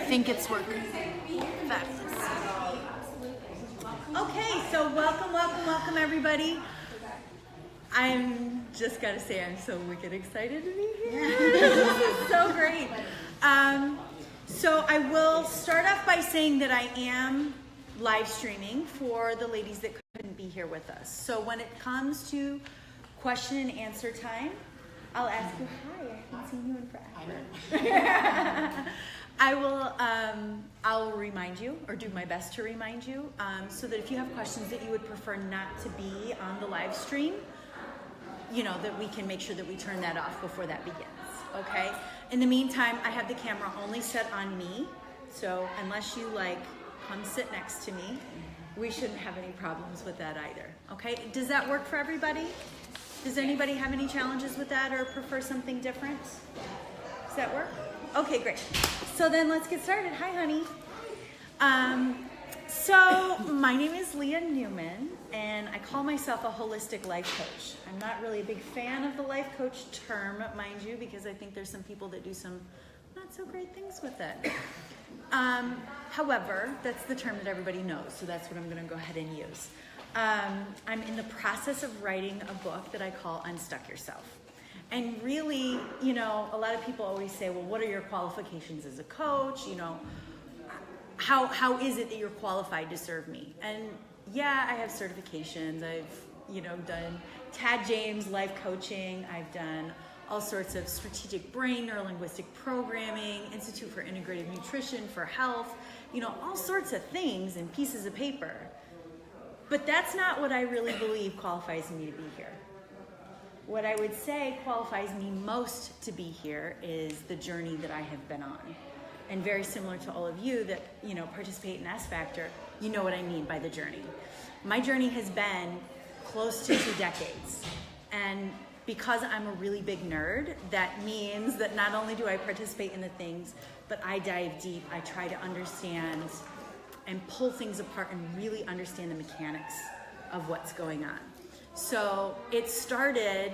think it's working. Fabulous. Okay, so welcome everybody. I'm just gotta say I'm so wicked excited to be here. This is so great. So I will start off by saying that I am live streaming for the ladies that couldn't be here with us. So when it comes to question and answer time, I'll ask you, hi, I haven't seen you in forever. I'll remind you, or do my best to remind you, so that if you have questions that you would prefer not to be on the live stream, you know, that we can make sure that we turn that off before that begins, okay? In the meantime, I have the camera only set on me, so unless you come sit next to me, we shouldn't have any problems with that either, okay? Does that work for everybody? Does anybody have any challenges with that or prefer something different? Does that work? Okay, great. So then let's get started. Hi, honey. So my name is Leah Newman, and I call myself a holistic life coach. I'm not really a big fan of the life coach term, mind you, because I think there's some people that do some not so great things with it. However, that's the term that everybody knows, so that's what I'm going to go ahead and use. I'm in the process of writing a book that I call Unstuck Yourself. And really, you know, a lot of people always say, well, what are your qualifications as a coach? You know, how is it that you're qualified to serve me? And yeah, I have certifications. I've, you know, done Tad James life coaching. I've done all sorts of strategic brain, neurolinguistic programming, Institute for Integrative Nutrition for health, you know, all sorts of things and pieces of paper. But that's not what I really believe qualifies me to be here. What I would say qualifies me most to be here is the journey that I have been on. And very similar to all of you that, you know, participate in S Factor, you know what I mean by the journey. My journey has been close to 2 decades. And because I'm a really big nerd, that means that not only do I participate in the things, but I dive deep. I try to understand and pull things apart and really understand the mechanics of what's going on. So it started,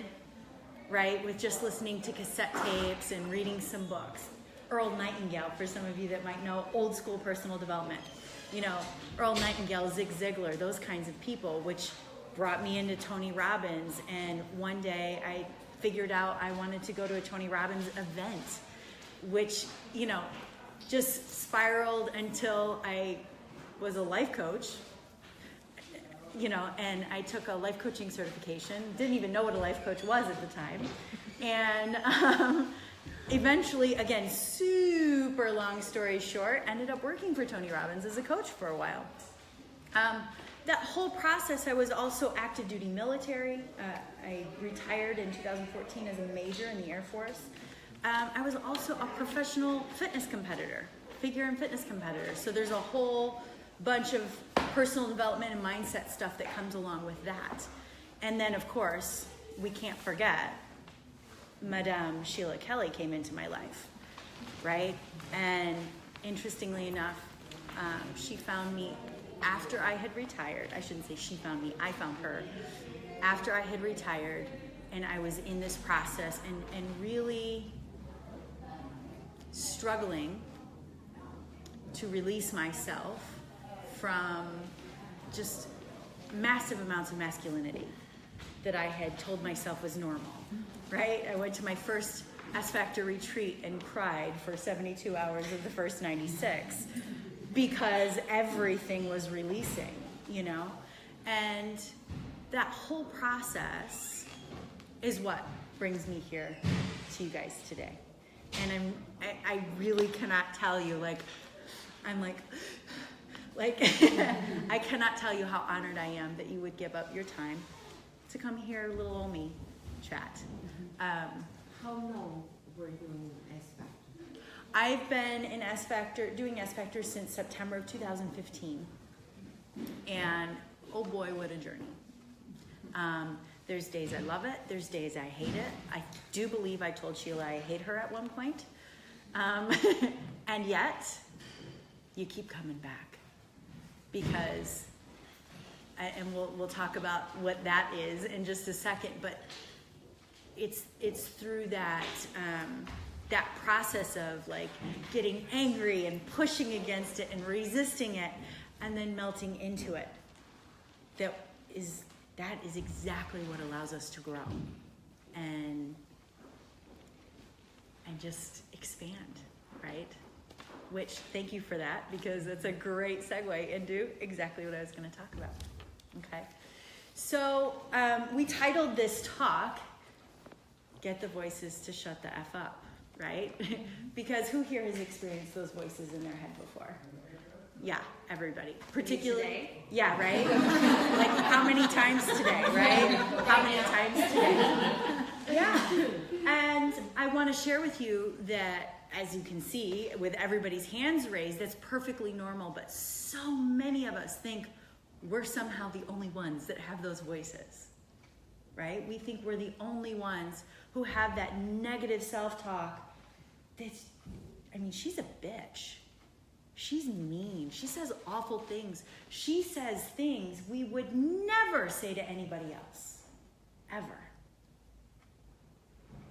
right, with just listening to cassette tapes and reading some books. Earl Nightingale, for some of you that might know, old school personal development. You know, Earl Nightingale, Zig Ziglar, those kinds of people, which brought me into Tony Robbins. And one day I figured out I wanted to go to a Tony Robbins event, which, you know, just spiraled until I was a life coach. You know, and I took a life coaching certification. Didn't even know what a life coach was at the time. And eventually, again, super long story short, ended up working for Tony Robbins as a coach for a while. That whole process, I was also active duty military. I retired in 2014 as a major in the Air Force. I was also a professional fitness competitor, figure and fitness competitor. So there's a whole bunch of personal development and mindset stuff that comes along with that. And then, of course, we can't forget Madame Sheila Kelly came into my life, right? And interestingly enough, she found me after I had retired. I shouldn't say she found me, I found her after I had retired, and I was in this process and really struggling to release myself from just massive amounts of masculinity that I had told myself was normal, right? I went to my first S Factor retreat and cried for 72 hours of the first 96 because everything was releasing, you know? And that whole process is what brings me here to you guys today. And I really cannot tell you, I cannot tell you how honored I am that you would give up your time to come hear little old me chat. How long were you in S Factor? I've been in S Factor, doing S Factor since September of 2015. And oh boy, what a journey. There's days I love it, there's days I hate it. I do believe I told Sheila I hate her at one point. And yet, you keep coming back. Because, and we'll talk about what that is in just a second, but it's through that that process of like getting angry and pushing against it and resisting it and then melting into it. That is exactly what allows us to grow and just expand, right? Which, thank you for that, because it's a great segue into exactly what I was going to talk about. Okay, so we titled this talk, Get the Voices to Shut the F Up, right? Because who here has experienced those voices in their head before? Yeah, everybody. Particularly, yeah, right? Like how many times today, right? How many times today? Yeah. And I want to share with you that, as you can see, with everybody's hands raised, that's perfectly normal, but so many of us think we're somehow the only ones that have those voices, right? We think we're the only ones who have that negative self-talk that's, I mean, she's a bitch. She's mean. She says awful things. She says things we would never say to anybody else, ever.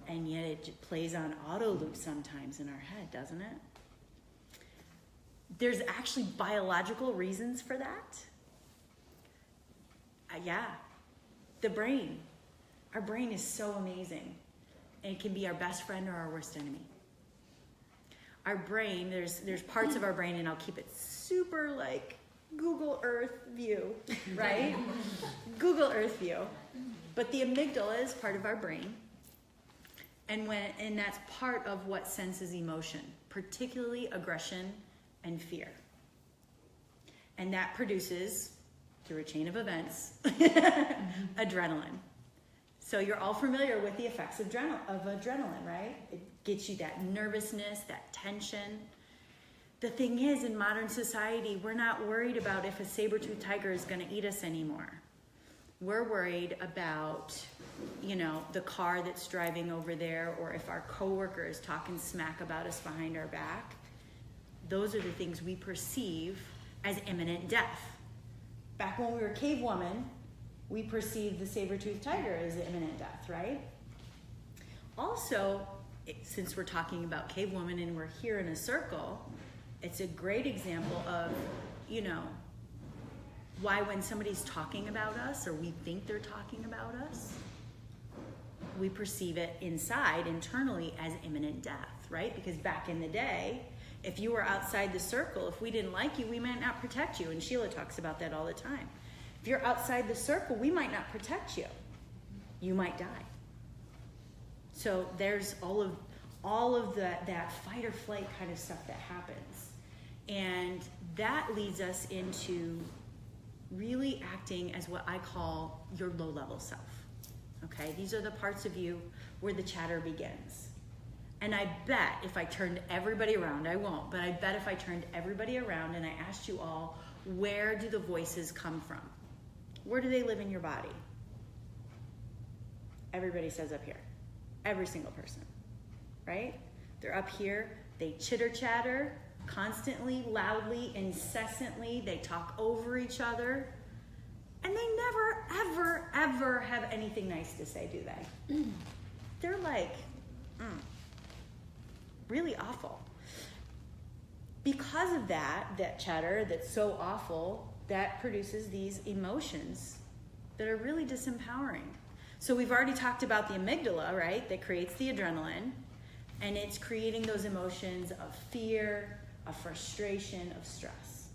And yet it plays on auto loop sometimes in our head, doesn't it? There's actually biological reasons for that. Yeah. The brain. Our brain is so amazing. And it can be our best friend or our worst enemy. Our brain, there's parts of our brain, and I'll keep it super like Google Earth view, right? Google Earth view. But the amygdala is part of our brain. And that's part of what senses emotion, particularly aggression and fear. And that produces, through a chain of events, adrenaline. So you're all familiar with the effects of adrenaline, right? It gets you that nervousness, that tension. The thing is, in modern society, we're not worried about if a saber-toothed tiger is going to eat us anymore. We're worried about, the car that's driving over there, or if our coworker is talking smack about us behind our back. Those are the things we perceive as imminent death. Back when we were cave women, we perceived the saber-toothed tiger as imminent death, right? Also, since we're talking about cave women and we're here in a circle, it's a great example of, why when somebody's talking about us or we think they're talking about us, we perceive it internally as imminent death, right? Because back in the day, if you were outside the circle, if we didn't like you, we might not protect you. And Sheila talks about that all the time. If you're outside the circle, we might not protect you. You might die. So there's all of that fight or flight kind of stuff that happens. And that leads us into really acting as what I call your low-level self. Okay? These are the parts of you where the chatter begins. And I bet if I turned everybody around, I won't, but I bet if I turned everybody around and I asked you all, where do the voices come from? Where do they live in your body? Everybody says up here. Every single person, right? They're up here. They chitter-chatter constantly, loudly, incessantly. They talk over each other. And they never, ever, ever have anything nice to say, do they? They're like, really awful. Because of that chatter that's so awful, that produces these emotions that are really disempowering. So we've already talked about the amygdala, right? That creates the adrenaline. And it's creating those emotions of fear, of frustration, of stress.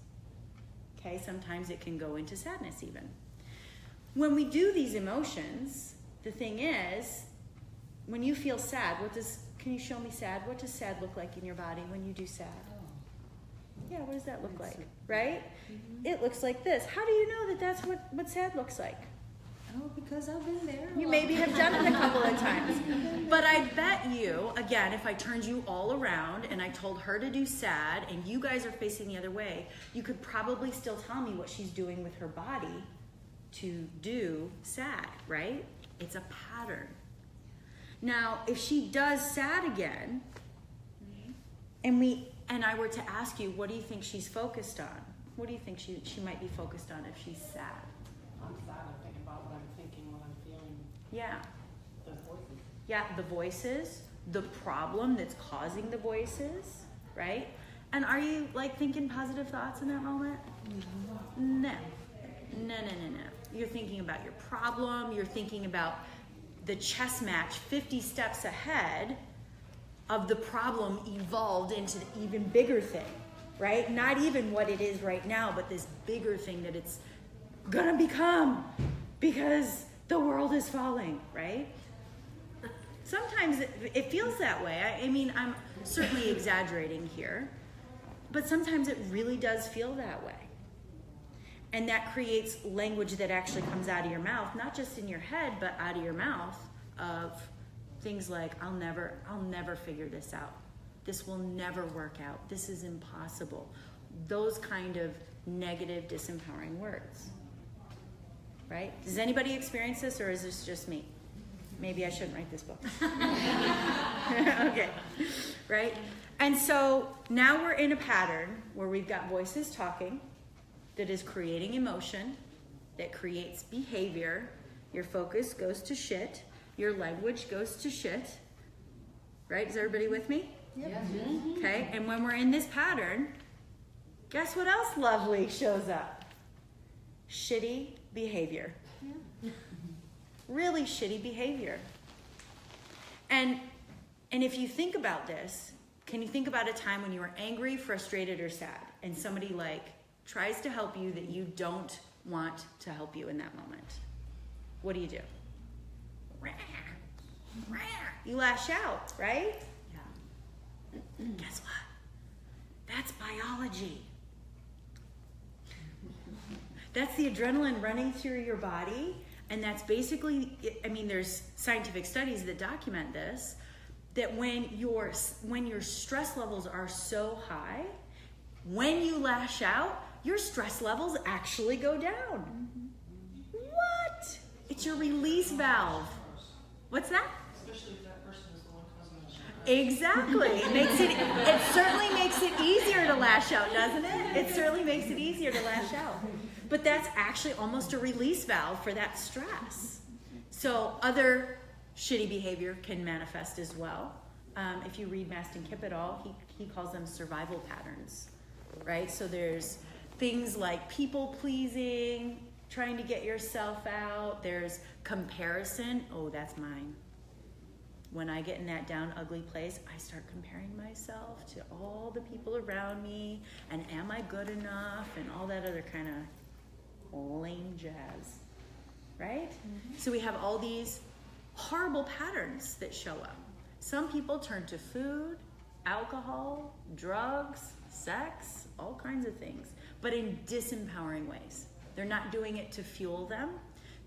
Okay, sometimes it can go into sadness even. When we do these emotions, the thing is, when you feel sad, can you show me sad? What does sad look like in your body when you do sad? Yeah, what does that look like, right? Mm-hmm. It looks like this. How do you know that that's what sad looks like? Oh, because I've been there. You maybe have done it a couple of times. But I bet you, again, if I turned you all around and I told her to do sad and you guys are facing the other way, you could probably still tell me what she's doing with her body to do sad, right? It's a pattern. Now, if she does sad again, and I were to ask you, what do you think she's focused on? What do you think she might be focused on if she's sad? I'm sad. I'm thinking about what I'm thinking, what I'm feeling. Yeah. The voices. Yeah, the voices, the problem that's causing the voices, right? And are you like thinking positive thoughts in that moment? No. You're thinking about your problem. You're thinking about the chess match 50 steps ahead of the problem evolved into the even bigger thing, right? Not even what it is right now, but this bigger thing that it's gonna become because the world is falling, right? Sometimes it feels that way. I mean, I'm certainly exaggerating here, but sometimes it really does feel that way. And that creates language that actually comes out of your mouth, not just in your head, but out of your mouth, of things like, I'll never figure this out. This will never work out. This is impossible. Those kind of negative, disempowering words, right? Does anybody experience this, or is this just me? Maybe I shouldn't write this book. Okay, right? And so now we're in a pattern where we've got voices talking that is creating emotion, that creates behavior. Your focus goes to shit. Your language goes to shit. Right? Is everybody with me? Yep. Mm-hmm. Okay, and when we're in this pattern, guess what else lovely shows up? Shitty behavior. Yeah. Really shitty behavior. And if you think about this, can you think about a time when you were angry, frustrated, or sad, and somebody like tries to help you that you don't want to help you in that moment? What do? You lash out, right? Yeah. Guess what? That's biology. That's the adrenaline running through your body. And that's basically, I mean, there's scientific studies that document this, that when your stress levels are so high, when you lash out, your stress levels actually go down. What? It's your release valve. What's that? Especially if that person is the one causing the stress. Exactly. It certainly makes it easier to lash out, doesn't it? It certainly makes it easier to lash out. But that's actually almost a release valve for that stress. So other shitty behavior can manifest as well. If you read Mastin Kipp et al., he calls them survival patterns, right? So there's things like people pleasing, trying to get yourself out. There's comparison. Oh, that's mine. When I get in that down, ugly place, I start comparing myself to all the people around me, and am I good enough, and all that other kind of lame jazz, right? Mm-hmm. So we have all these horrible patterns that show up. Some people turn to food, alcohol, drugs, sex, all kinds of things, but in disempowering ways. They're not doing it to fuel them.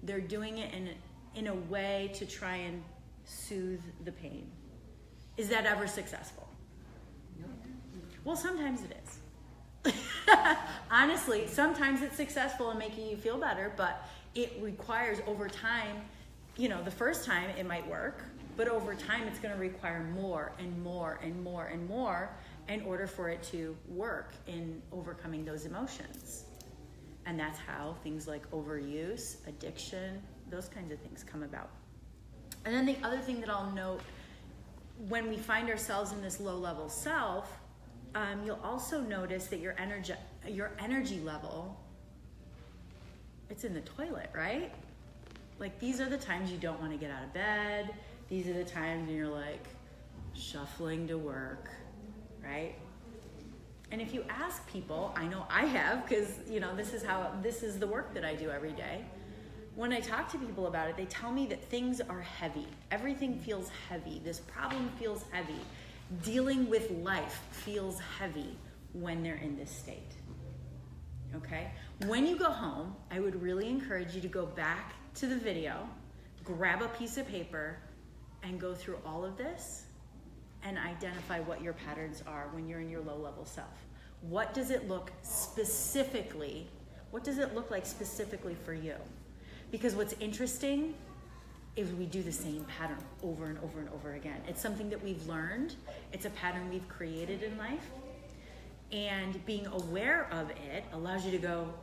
They're doing it in a way to try and soothe the pain. Is that ever successful? No. Well, sometimes it is. Honestly, sometimes it's successful in making you feel better, but it requires over time, the first time it might work, but over time it's going to require more and more and more and more in order for it to work in overcoming those emotions. And that's how things like overuse, addiction, those kinds of things come about. And then the other thing that I'll note, when we find ourselves in this low-level self, you'll also notice that your energy level, it's in the toilet, right? Like, these are the times you don't want to get out of bed. These are the times when you're like shuffling to work, right? And if you ask people, I know I have, because this is the work that I do every day. When I talk to people about it, they tell me that things are heavy. Everything feels heavy. This problem feels heavy. Dealing with life feels heavy when they're in this state. Okay? When you go home, I would really encourage you to go back to the video, grab a piece of paper, and go through all of this and identify what your patterns are when you're in your low-level self. What does it look specifically? What does it look like specifically for you? Because what's interesting is we do the same pattern over and over and over again. It's something that we've learned. It's a pattern we've created in life. And being aware of it allows you to go,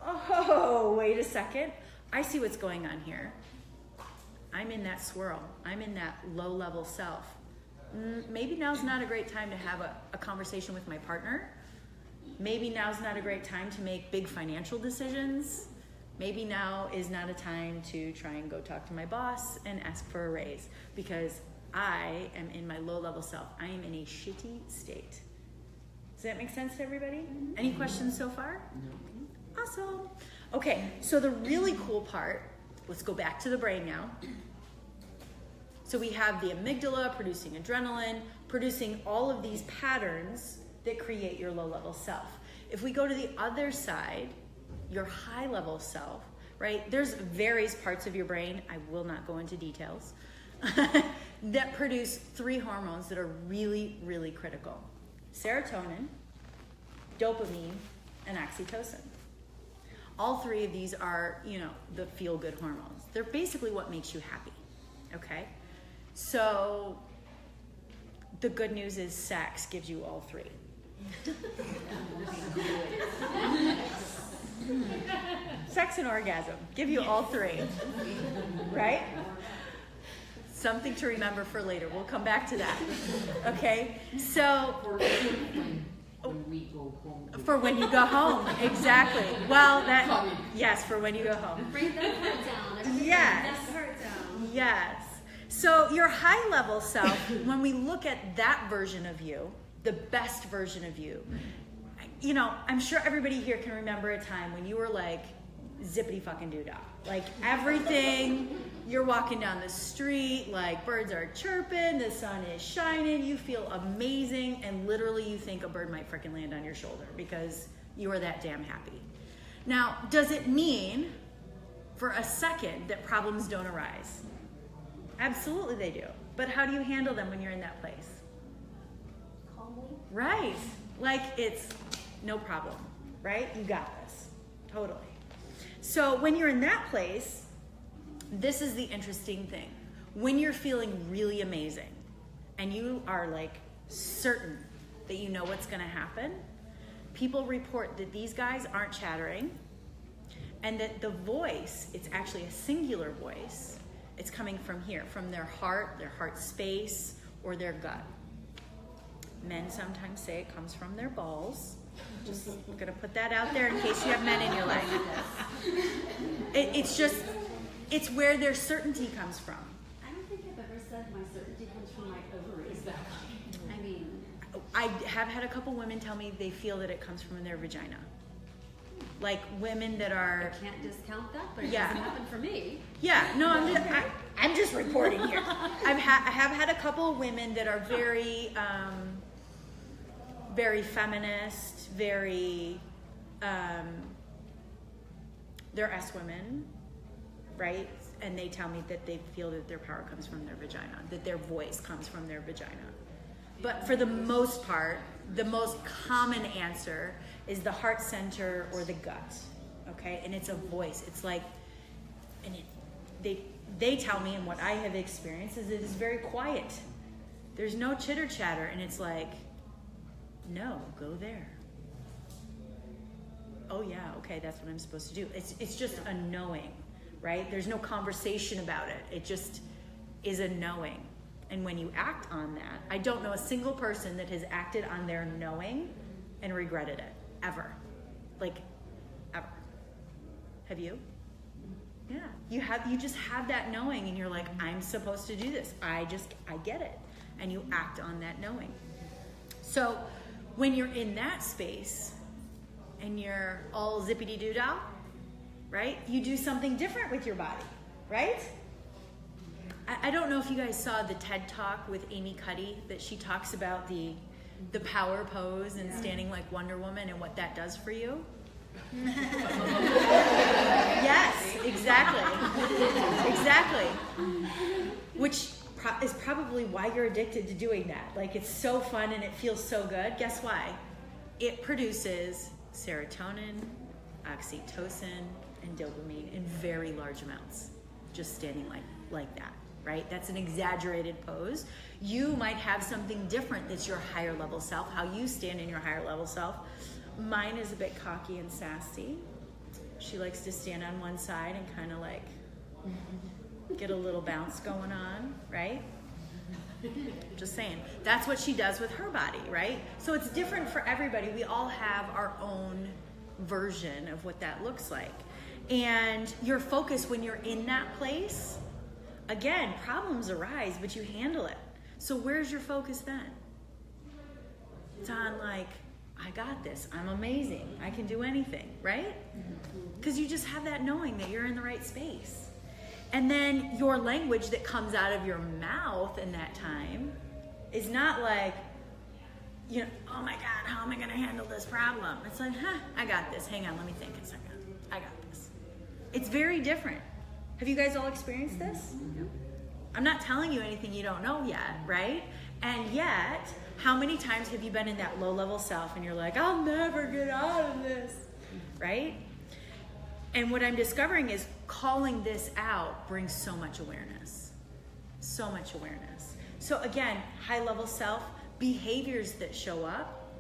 oh, wait a second. I see what's going on here. I'm in that swirl. I'm in that low-level self. Maybe now's not a great time to have a conversation with my partner. Maybe now's not a great time to make big financial decisions. Maybe now is not a time to try and go talk to my boss and ask for a raise because I am in my low-level self. I am in a shitty state. Does that make sense to everybody? Any questions so far? No. Awesome. Okay, so the really cool part, let's go back to the brain now. So we have the amygdala producing adrenaline, producing all of these patterns that create your low-level self. If we go to the other side, your high-level self, right? There's various parts of your brain, I will not go into details, that produce 3 hormones that are really, really critical. Serotonin, dopamine, and oxytocin. All 3 of these are, the feel-good hormones. They're basically what makes you happy, okay? So the good news is sex gives you all 3. Sex and orgasm give you all 3, right? Something to remember for later. We'll come back to that. Okay, so when we go home. For when you go home, exactly. Well, yes, for when you go home. Bring that part down. Yes. That part down. Yes. So your high level self, when we look at that version of you, the best version of you, I'm sure everybody here can remember a time when you were like zippity fucking doo-dah. Like everything, you're walking down the street, like birds are chirping, the sun is shining, you feel amazing, and literally you think a bird might freaking land on your shoulder because you are that damn happy. Now, does it mean for a second that problems don't arise? Absolutely they do. But how do you handle them when you're in that place? Calmly. Right. Like it's no problem, right? You got this. Totally. So when you're in that place, this is the interesting thing. When you're feeling really amazing and you are like certain that you know what's going to happen, people report that these guys aren't chattering and that the voice, it's actually a singular voice. It's coming from here, from their heart space, or their gut. Men sometimes say it comes from their balls. Just gonna put that out there in case you have men in your life. It's where their certainty comes from. I don't think I've ever said my certainty comes from my ovaries. I mean, I have had a couple women tell me they feel that it comes from their vagina. Like women that are. I can't discount that, but it Yeah. doesn't happen for me. Yeah, no, I'm just reporting here. I have had a couple of women that are very, very feminist, very, they're S women, right? And they tell me that they feel that their power comes from their vagina, that their voice comes from their vagina. But for the most part, the most common answer is the heart center or the gut, okay? And it's a voice. It's like, and they tell me, and what I have experienced is it is very quiet. There's no chitter chatter, and it's like, no, go there. Oh yeah, okay, that's what I'm supposed to do. It's just a knowing, right? There's no conversation about it. It just is a knowing. And when you act on that, I don't know a single person that has acted on their knowing and regretted it, ever. Like, ever. Have you? Yeah, you just have that knowing and you're like, I'm supposed to do this. I get it. And you act on that knowing. So when you're in that space and you're all zippity-doo-dah, right? You do something different with your body, right? I don't know if you guys saw the TED Talk with Amy Cuddy that she talks about the power pose and standing like Wonder Woman and what that does for you. Yes, exactly. Exactly. Which is probably why you're addicted to doing that. Like it's so fun and it feels so good. Guess why? It produces serotonin, oxytocin, and dopamine in very large amounts. Just standing like that. Right? That's an exaggerated pose. You might have something different that's your higher level self, how you stand in your higher level self. Mine is a bit cocky and sassy. She likes to stand on one side and kind of like get a little bounce going on, right? Just saying. That's what she does with her body, right? So it's different for everybody. We all have our own version of what that looks like. And your focus when you're in that place, again, problems arise, but you handle it. So where's your focus then? It's on like, I got this. I'm amazing. I can do anything, right? Because you just have that knowing that you're in the right space. And then your language that comes out of your mouth in that time is not like, you know, oh my God, how am I going to handle this problem? It's like, I got this. Hang on, let me think a second. I got this. It's very different. Have you guys all experienced this? I'm not telling you anything you don't know yet, right? And yet, how many times have you been in that low-level self and you're like, I'll never get out of this, right? And what I'm discovering is calling this out brings so much awareness. So much awareness. So again, high-level self, behaviors that show up,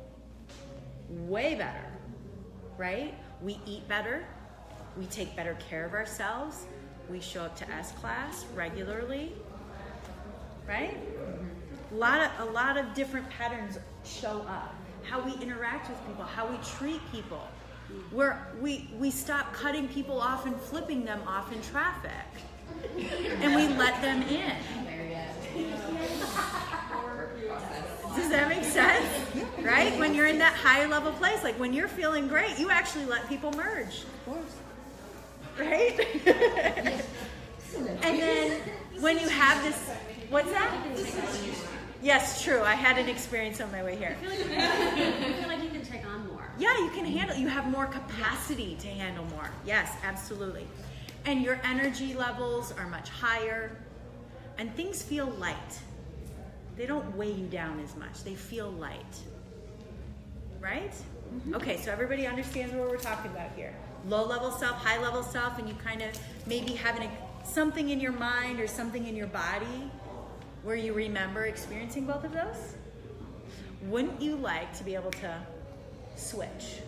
way better, right? We eat better. We take better care of ourselves. We show up to S-class regularly, right? A lot of different patterns show up. How we interact with people, how we treat people. Where we stop cutting people off and flipping them off in traffic. And we let them in. Does that make sense? Right? When you're in that higher level place, like when you're feeling great, you actually let people merge. Of course. Right? And then when you have this, what's that? Yes, true. I had an experience on my way here. I feel like you can take on more. Yeah, you can handle, you have more capacity to handle more. Yes, absolutely. And your energy levels are much higher and things feel light. They don't weigh you down as much. They feel light. Right? Okay, so everybody understands what we're talking about here. Low level self, high level self, and you kind of maybe have something in your mind or something in your body where you remember experiencing both of those? Wouldn't you like to be able to switch?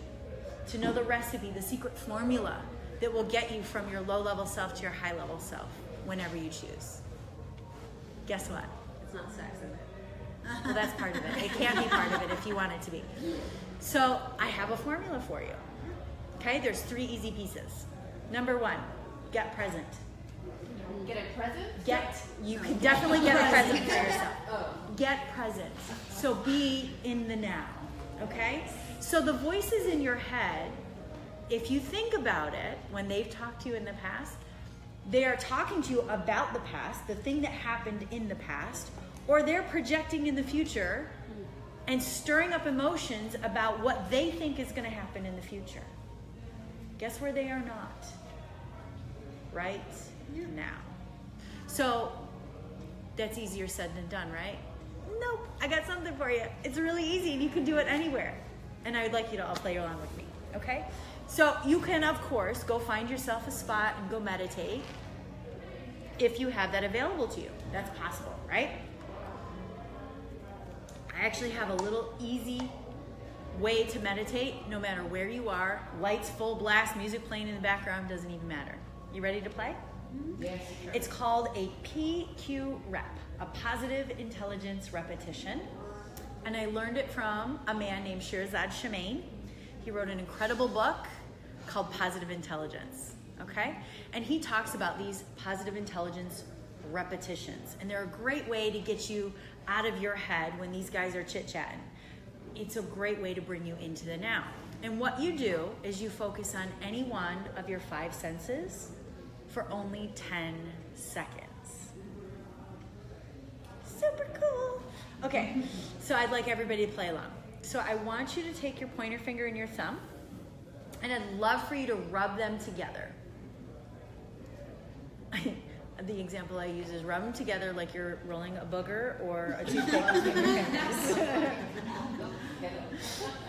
To know the recipe, the secret formula that will get you from your low-level self to your high-level self whenever you choose? Guess what? It's not sex, is it? Well, that's part of it. It can be part of it if you want it to be. So I have a formula for you. Okay, there's 3 easy pieces. Number 1, get present. Get a present? You can definitely get a present for yourself. Get present. So be in the now, okay? So the voices in your head, if you think about it, when they've talked to you in the past, they are talking to you about the past, the thing that happened in the past, or they're projecting in the future and stirring up emotions about what they think is going to happen in the future. Guess where they are not? Right now. So that's easier said than done, right? Nope, I got something for you. It's really easy and you can do it anywhere. And I would like you to all play along with me, okay? So you can, of course, go find yourself a spot and go meditate if you have that available to you. That's possible, right? I actually have a little easy way to meditate no matter where you are. Lights full blast, music playing in the background, doesn't even matter. You ready to play? Yes. It's called a PQ rep, a positive intelligence repetition. And I learned it from a man named Shirzad Shemaine. He wrote an incredible book called Positive Intelligence, okay? And he talks about these positive intelligence repetitions. And they're a great way to get you out of your head when these guys are chit-chatting. It's a great way to bring you into the now. And what you do is you focus on any one of your 5 senses for only 10 seconds. Super cool. Okay, so I'd like everybody to play along. So I want you to take your pointer finger and your thumb, and I'd love for you to rub them together. The example I use is rub them together like you're rolling a booger or a toothpick with your fingers.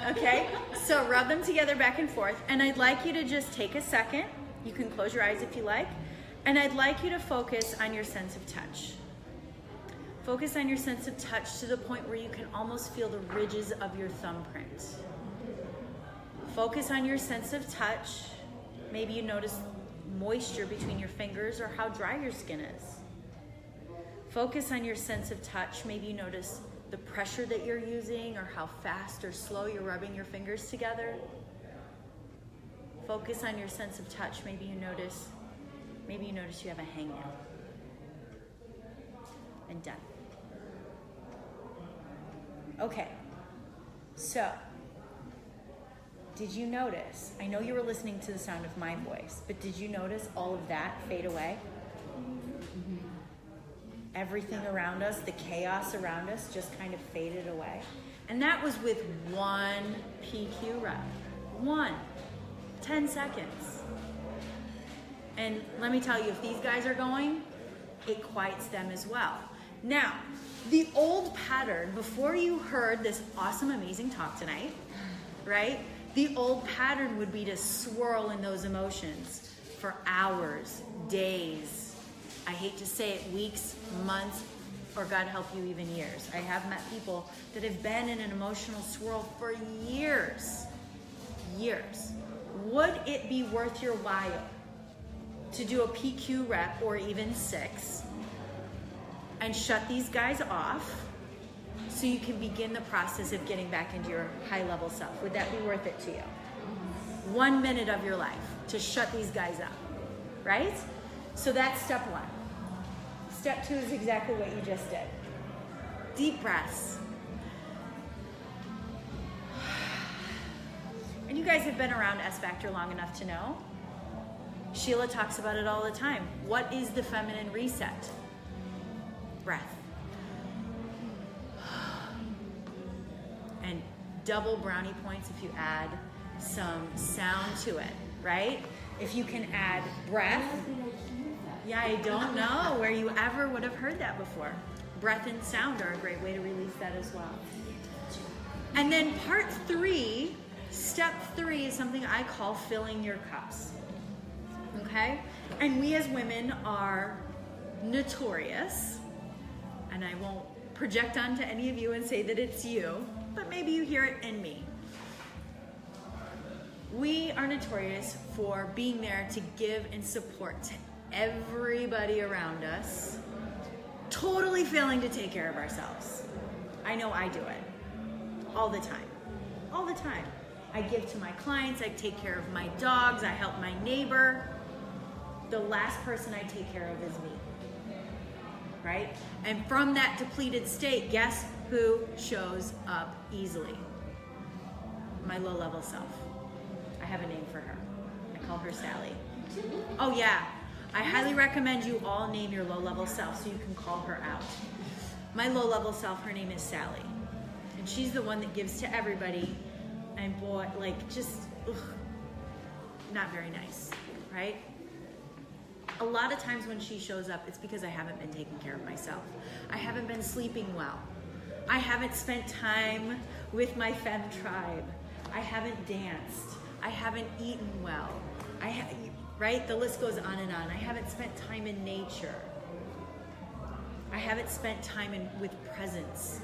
Okay, so rub them together back and forth, and I'd like you to just take a second. You can close your eyes if you like, and I'd like you to focus on your sense of touch. Focus on your sense of touch to the point where you can almost feel the ridges of your thumbprint. Focus on your sense of touch. Maybe you notice moisture between your fingers or how dry your skin is. Focus on your sense of touch. Maybe you notice the pressure that you're using or how fast or slow you're rubbing your fingers together. Focus on your sense of touch. Maybe you notice you have a hangnail. And done. Okay. So, did you notice? I know you were listening to the sound of my voice, but did you notice all of that fade away? Mm-hmm. Everything around us, the chaos around us just kind of faded away. And that was with one PQ rep. 10 seconds. And let me tell you, if these guys are going, it quiets them as well. Now, the old pattern, before you heard this awesome, amazing talk tonight, right? The old pattern would be to swirl in those emotions for hours, days. I hate to say it, weeks, months, or God help you, even years. I have met people that have been in an emotional swirl for years. Years. Would it be worth your while to do a PQ rep or even 6 and shut these guys off so you can begin the process of getting back into your high-level self? Would that be worth it to you? 1 minute of your life to shut these guys up, right? So that's step 1. Step 2 is exactly what you just did. Deep breaths. And you guys have been around S Factor long enough to know. Sheila talks about it all the time. What is the feminine reset? Breath. And double brownie points if you add some sound to it, right? If you can add breath. Yeah, I don't know where you ever would have heard that before. Breath and sound are a great way to release that as well. And then part 3, step 3 is something I call filling your cups. Okay? And we as women are notorious, and I won't project onto any of you and say that it's you, but maybe you hear it in me. We are notorious for being there to give and support to everybody around us, totally failing to take care of ourselves. I know I do it all the time. All the time. I give to my clients, I take care of my dogs, I help my neighbor. The last person I take care of is me, right? And from that depleted state, guess who shows up easily? My low-level self. I have a name for her. I call her Sally. Oh yeah, I highly recommend you all name your low-level self so you can call her out. My low-level self, her name is Sally. And she's the one that gives to everybody. And boy, like just, not very nice, right? A lot of times when she shows up, it's because I haven't been taking care of myself. I haven't been sleeping well. I haven't spent time with my femme tribe. I haven't danced. I haven't eaten well. Right? The list goes on and on. I haven't spent time in nature. I haven't spent time with presence.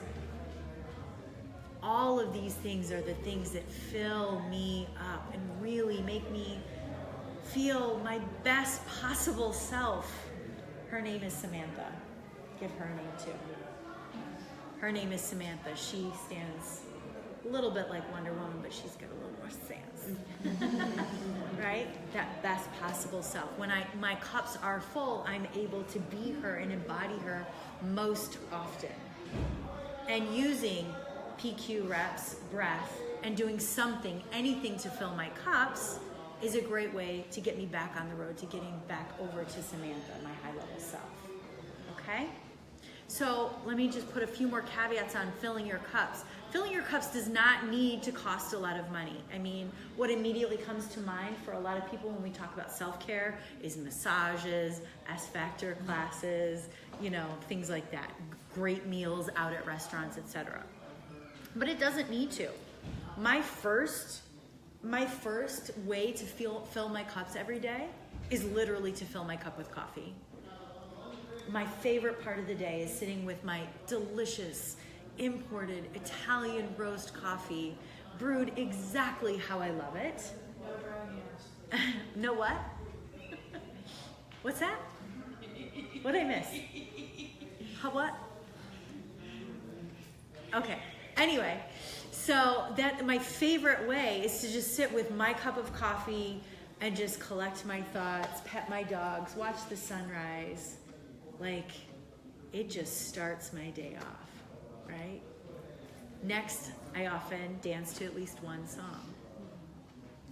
All of these things are the things that fill me up and really make me feel my best possible self. Her name is Samantha. Give her a name too. Her name is Samantha. She stands a little bit like Wonder Woman, but she's got a little more sense. Right? That best possible self. When my cups are full, I'm able to be her and embody her most often. And using PQ reps, breath, and doing something, anything to fill my cups is a great way to get me back on the road, to getting back over to Samantha, my high-level self. Okay? So let me just put a few more caveats on filling your cups. Filling your cups does not need to cost a lot of money. I mean, what immediately comes to mind for a lot of people when we talk about self-care is massages, S-Factor classes, things like that. Great meals out at restaurants, etc. But it doesn't need to. My first way to fill my cups every day is literally to fill my cup with coffee. My favorite part of the day is sitting with my delicious imported Italian roast coffee, brewed exactly how I love it. No what? What's that? What'd I miss? How what? Okay. Anyway, so that my favorite way is to just sit with my cup of coffee and just collect my thoughts, pet my dogs, watch the sunrise. Like, it just starts my day off, right? Next, I often dance to at least one song.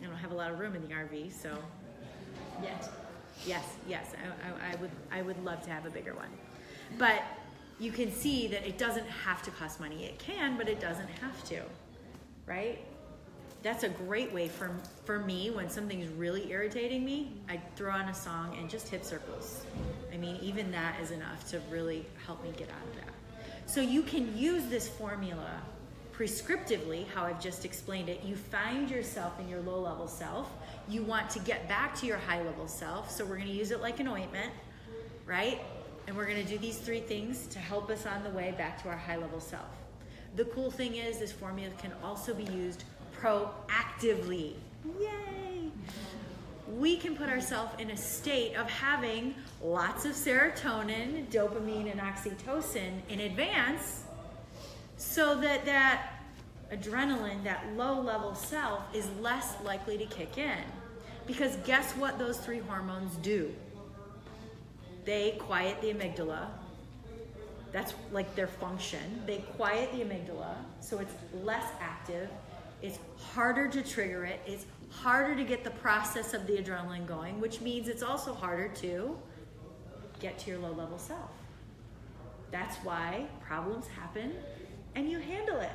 I don't have a lot of room in the RV, so Yet. yes, I would love to have a bigger one. But you can see that it doesn't have to cost money. It can, but it doesn't have to, right? That's a great way for me when something's really irritating me. I throw on a song and just hit circles. I mean, even that is enough to really help me get out of that. So you can use this formula prescriptively, how I've just explained it. You find yourself in your low-level self. You want to get back to your high-level self. So we're going to use it like an ointment, right? And we're going to do these 3 things to help us on the way back to our high-level self. The cool thing is this formula can also be used proactively. Yay! We can put ourselves in a state of having lots of serotonin, dopamine, and oxytocin in advance so that that adrenaline, that low-level self, is less likely to kick in. Because guess what those 3 hormones do? They quiet the amygdala. That's like their function. They quiet the amygdala, so it's less active. It's harder to trigger it. It's harder to get the process of the adrenaline going, which means it's also harder to get to your low-level self. That's why problems happen and you handle it.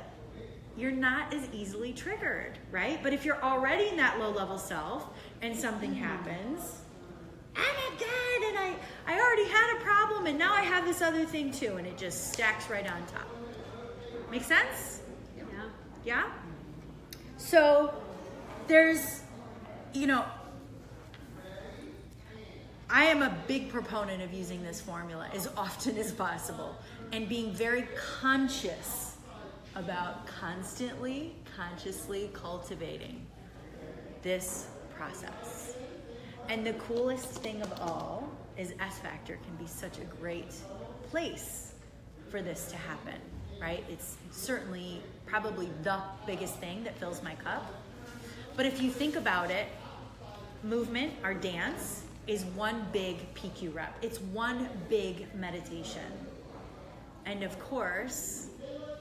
You're not as easily triggered, right? But if you're already in that low-level self and something happens, oh my God, and I already had a problem and now I have this other thing too, and it just stacks right on top. Make sense? Yeah. Yeah? So there's, I am a big proponent of using this formula as often as possible and being very conscious about consciously cultivating this process. And the coolest thing of all is S Factor can be such a great place for this to happen, right? It's certainly probably the biggest thing that fills my cup. But if you think about it, movement, our dance, is one big PQ rep. It's one big meditation. And of course,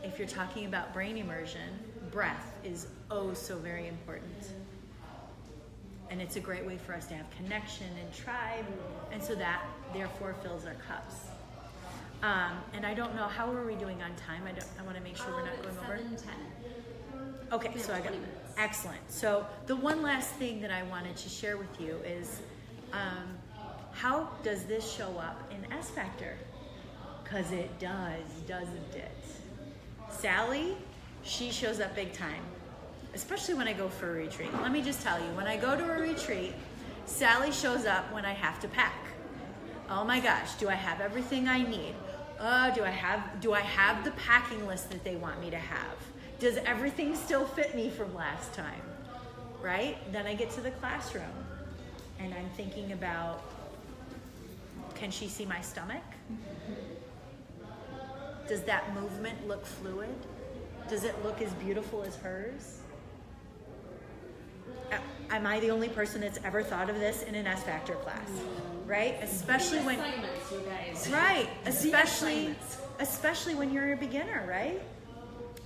if you're talking about brain immersion, breath is oh so very important. And it's a great way for us to have connection and tribe, and so that therefore fills our cups. And I don't know, how are we doing on time? I want to make sure we're not going over. 7:10. Okay, We have so I got 20 minutes. excellent. So the one last thing that I wanted to share with you is how does this show up in S Factor? Because it does, doesn't it? Sally, she shows up big time, especially when I go for a retreat. Let me just tell you, when I go to a retreat, Sally shows up when I have to pack. Oh my gosh, do I have everything I need? Do I have the packing list that they want me to have? Does everything still fit me from last time? Right? Then I get to the classroom and I'm thinking about, can she see my stomach? Does that movement look fluid? Does it look as beautiful as hers? Am I the only person that's ever thought of this in an S Factor class? Right? Especially when, Assignments, you guys. right, assignments. especially when you're a beginner, right?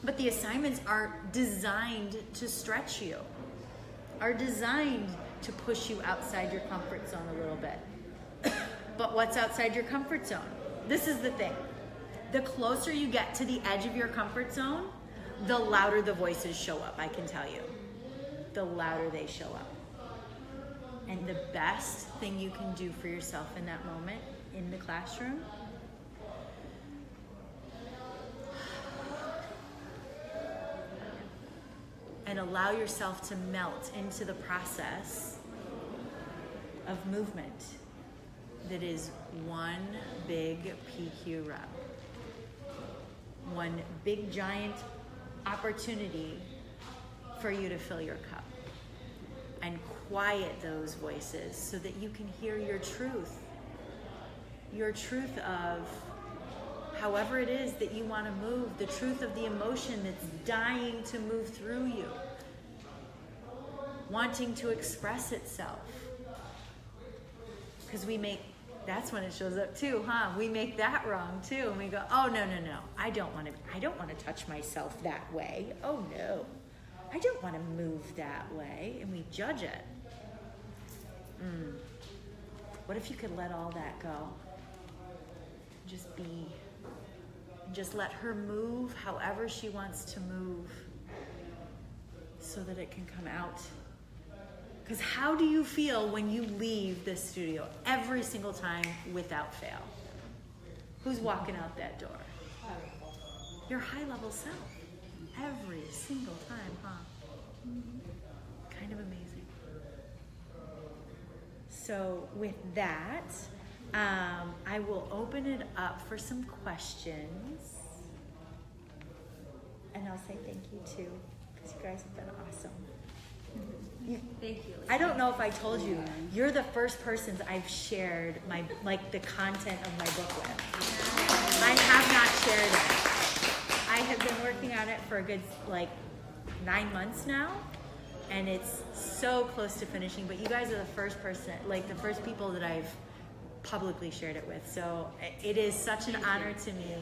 But the assignments are designed to stretch you, are designed to push you outside your comfort zone a little bit. But what's outside your comfort zone? This is the thing. The closer you get to the edge of your comfort zone, the louder the voices show up, I can tell you. The louder they show up. And the best thing you can do for yourself in that moment in the classroom and allow yourself to melt into the process of movement that is one big PQ rep. One big giant opportunity for you to fill your cup and quiet those voices so that you can hear your truth of however it is that you want to move, the truth of the emotion that's dying to move through you, wanting to express itself. Because that's when it shows up too, huh? We make that wrong too, and we go, oh, no, I don't want to touch myself that way. Oh no, I don't want to move that way, and we judge it. What if you could let all that go? Just be. Just let her move however she wants to move so that it can come out. Because how do you feel when you leave the studio every single time without fail? Who's walking out that door? Your high-level self. Every single time, huh? Kind of amazing. So with that, I will open it up for some questions. And I'll say thank you too, because you guys have been awesome. Thank you. I don't know if I told you, you're the first persons I've shared the content of my book with. I have not shared it. I have been working on it for a good 9 months now, and it's so close to finishing, but you guys are the first people that I've publicly shared it with. So it is such an honor to me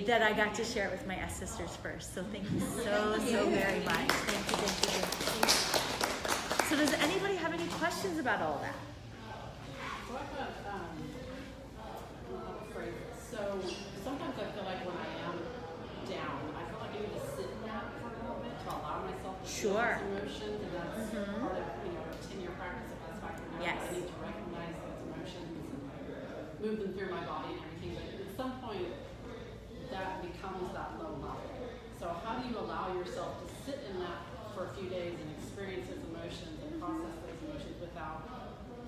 that I got to share it with my S-sisters first. So thank you so very much. Thank you. So does anybody have any questions about all that? So I've got so sometimes I feel like when I am down, I feel like I need to sit in that for a little bit to allow myself to feel those emotions, and that's part of a 10-year practice of S Factor now. Yes. I need to recognize those emotions and move them through my body and everything. But at some point, that becomes that low level. So how do you allow yourself to sit in that for a few days and experience those emotions and process those emotions without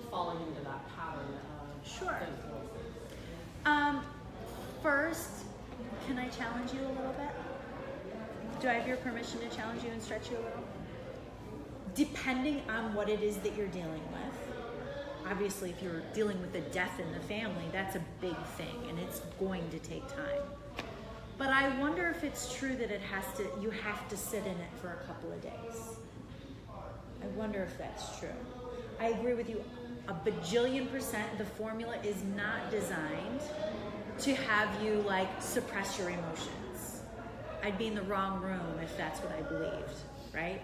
falling into that pattern of those voices? First, can I challenge you a little bit? Do I have your permission to challenge you and stretch you a little? Depending on what it is that you're dealing with. Obviously, if you're dealing with a death in the family, that's a big thing, and it's going to take time. But I wonder if it's true that you have to sit in it for a couple of days. I wonder if that's true. I agree with you a bajillion %. The formula is not designed to have you suppress your emotions. I'd be in the wrong room if that's what I believed, right?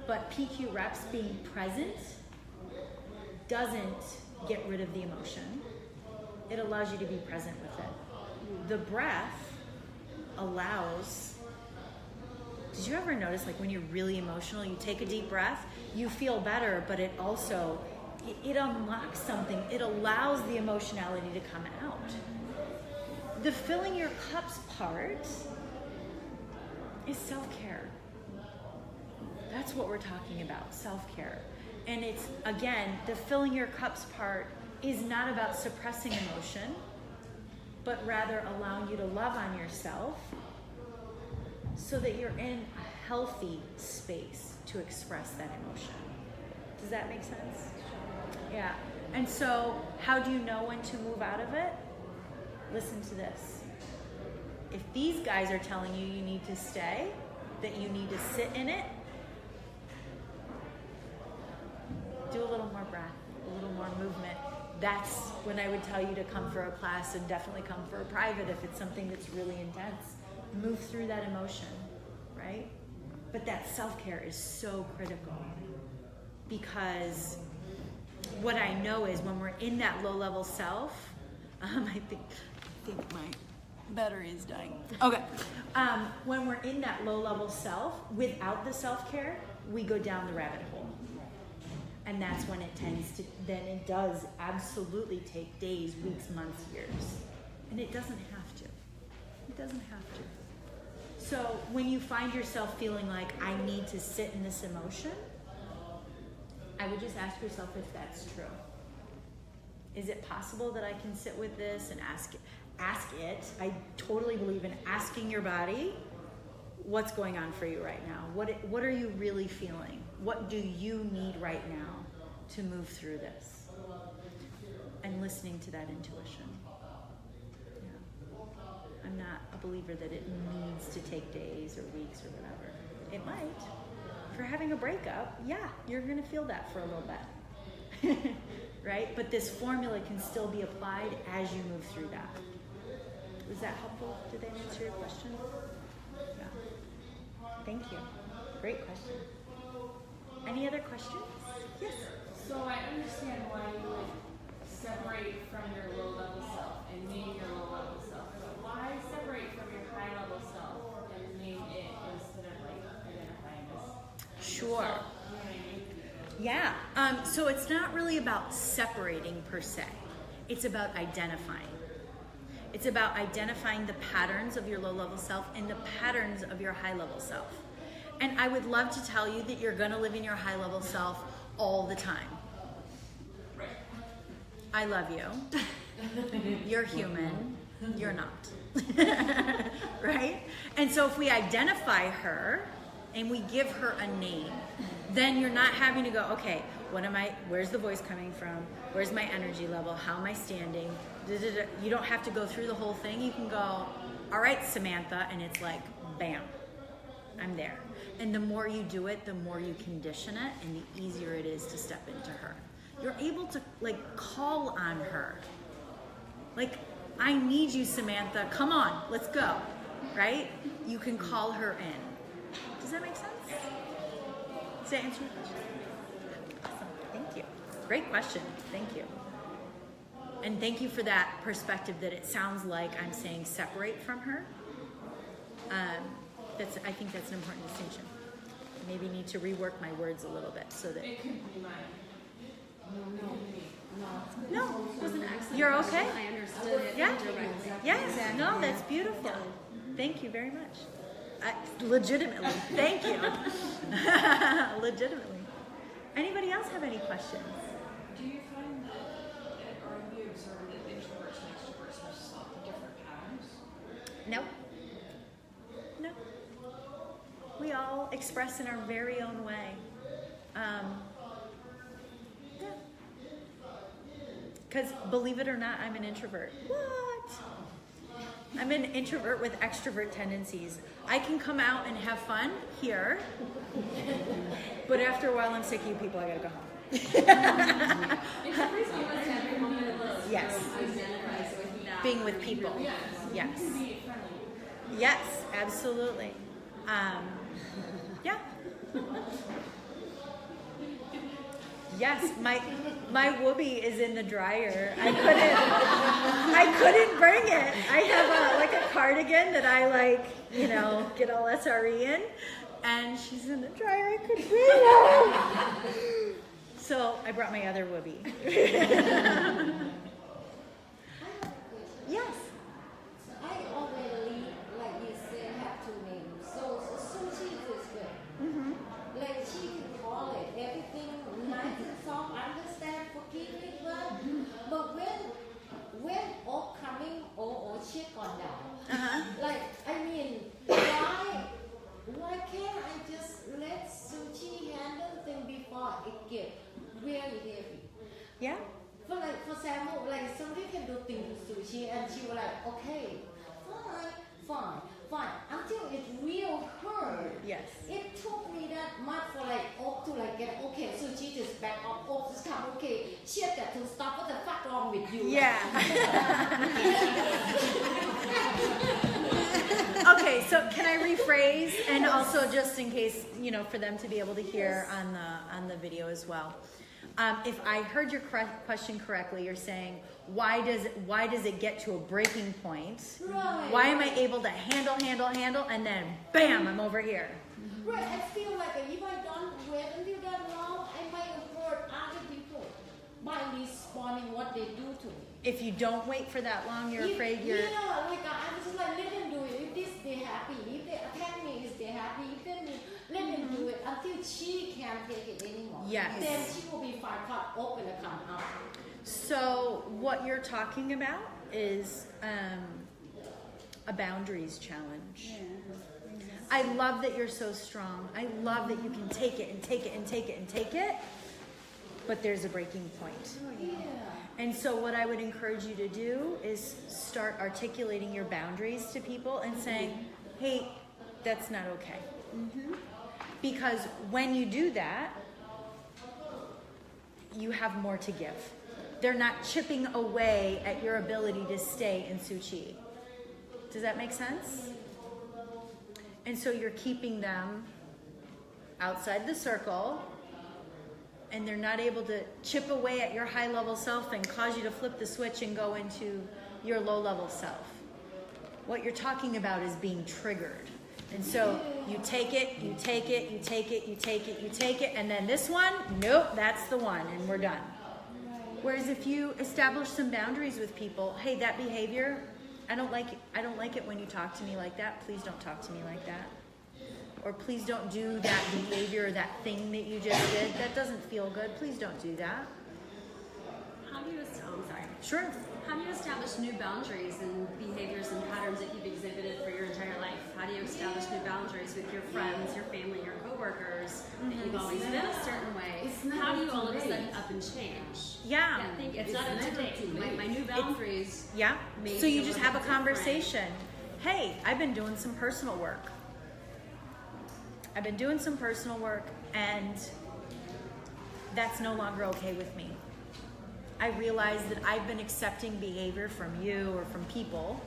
But PQ reps being present doesn't get rid of the emotion. It allows you to be present with it. The breath allows. Did you ever notice when you're really emotional, you take a deep breath, you feel better, but it also, it unlocks something. It allows the emotionality to come out. The filling your cups part is self-care. That's what we're talking about, self-care. And it's, again, the filling your cups part is not about suppressing emotion, but rather allowing you to love on yourself so that you're in a healthy space to express that emotion. Does that make sense? Yeah. And so how do you know when to move out of it? Listen to this. If these guys are telling you you need to stay, that you need to sit in it, do a little more breath, a little more movement. That's when I would tell you to come for a class, and definitely come for a private if it's something that's really intense. Move through that emotion, right? But that self-care is so critical, because what I know is when we're in that low-level self, I think my battery is dying. Okay. When we're in that low-level self, without the self-care, we go down the rabbit hole. And that's when it tends to, then it does absolutely take days, weeks, months, years. And it doesn't have to. It doesn't have to. So when you find yourself feeling like I need to sit in this emotion, I would just ask yourself if that's true. Is it possible that I can sit with this and ask it? I totally believe in asking your body what's going on for you right now. What are you really feeling? What do you need right now to move through this? And listening to that intuition. Yeah. I'm not a believer that it needs to take days or weeks or whatever. It might. If you're having a breakup, yeah, you're going to feel that for a little bit. Right? But this formula can still be applied as you move through that. Was that helpful? Did that answer your question? Yeah. Thank you. Great question. Any other questions? Yes. So I understand why you would separate from your low-level self and name your low-level self. But why separate from your high-level self and name it instead of like identifying as Sure. yourself? You know what I mean? Yeah. So it's not really about separating per se. It's about identifying. It's about identifying the patterns of your low-level self and the patterns of your high-level self. And I would love to tell you that you're going to live in your high-level self all the time. Right. I love you. You're human. You're not. Right? And so if we identify her and we give her a name, then you're not having to go, okay, where's the voice coming from? Where's my energy level? How am I standing? You don't have to go through the whole thing. You can go, all right, Samantha, and it's like, bam, I'm there. And the more you do it, the more you condition it, and the easier it is to step into her. You're able to call on her. Like, I need you, Samantha. Come on, let's go. Right? You can call her in. Does that make sense? Does that answer your question? Awesome. Thank you. Great question. Thank you. And thank you for that perspective that it sounds like I'm saying separate from her. I think that's an important distinction. Maybe need to rework my words a little bit so that. It could be mine. No, It was an excellent you're question. okay. I understood it Yeah. directly. Yes. No, that's beautiful. Thank you very much. Legitimately. Thank you. Legitimately. Anybody else have any questions? Do you find that, or have you observed that introverts and extroverts have slightly different patterns? No. No. We all express in our very own way. Because believe it or not, I'm an introvert. What? I'm an introvert with extrovert tendencies. I can come out and have fun here, but after a while I'm sick of you people, I gotta go home. Introverts always have one of those. Yes. Identifies with that. Being with people. Yes. Yes. You can be friendly. Yes, absolutely. Yeah. Yes, my whoopee is in the dryer. I couldn't bring it. I have a cardigan that I get all SRE in, and she's in the dryer. I couldn't bring it. So I brought my other whoopee. Yes. I already, like you said, have two names. So she is good. Mm-hmm. Like she can call it everything nice and soft, understand, forgive me, but when all coming or shit gone down, like I mean, why can't I just let Suchi handle things before it get really heavy? Yeah. For example, like somebody can do things to Sushi and she was like, okay, fine, until it real hurt. Yes. It took me that much for to get okay, Sushi just back off this time, okay, shit that to stop, what the fuck wrong with you? Yeah. Okay, so can I rephrase, and also just in case, for them to be able to hear on the video as well. If I heard your question correctly, you're saying, why does it get to a breaking point? Right. Why am I able to handle, and then bam, I'm over here? Right, I feel like if I don't wait until that long, I might hurt other people by responding what they do to me. If you don't wait for that long, you're afraid you're... Yeah, like I was just like, let them do it. If this, they're happy. If they attack me, is they're happy. If they let them do it until she can't take it anymore. Yes. Then she will be fine, cut open and come out. So what you're talking about is a boundaries challenge. I love that you're so strong. I love that you can take it and take it and take it and take it. but there's a breaking point. And so what I would encourage you to do is start articulating your boundaries to people and saying, hey, that's not okay. Because when you do that, you have more to give. They're not chipping away at your ability to stay in Tzu Chi. Does that make sense? And so you're keeping them outside the circle, and they're not able to chip away at your high-level self and cause you to flip the switch and go into your low-level self. What you're talking about is being triggered. And so you take it, you take it, you take it, you take it, you take it, and then this one, nope, that's the one, and we're done. Whereas if you establish some boundaries with people, hey, that behavior, I don't like it when you talk to me like that. Please don't talk to me like that. Or please don't do that behavior or that thing that you just did. That doesn't feel good. Please don't do that. How do you, I'm sorry. Sure. How do you establish new boundaries and behaviors and patterns that you've exhibited for your entire life? How do you establish new boundaries with your friends, your family, your coworkers? That you've always been a certain way. How do you all of a sudden up and change? Yeah. It's not up to date. My new boundaries. Yeah. may So be you a just little have a bit different. conversation. Hey, I've been doing some personal work. And that's no longer okay with me. I realize that I've been accepting behavior from you or from people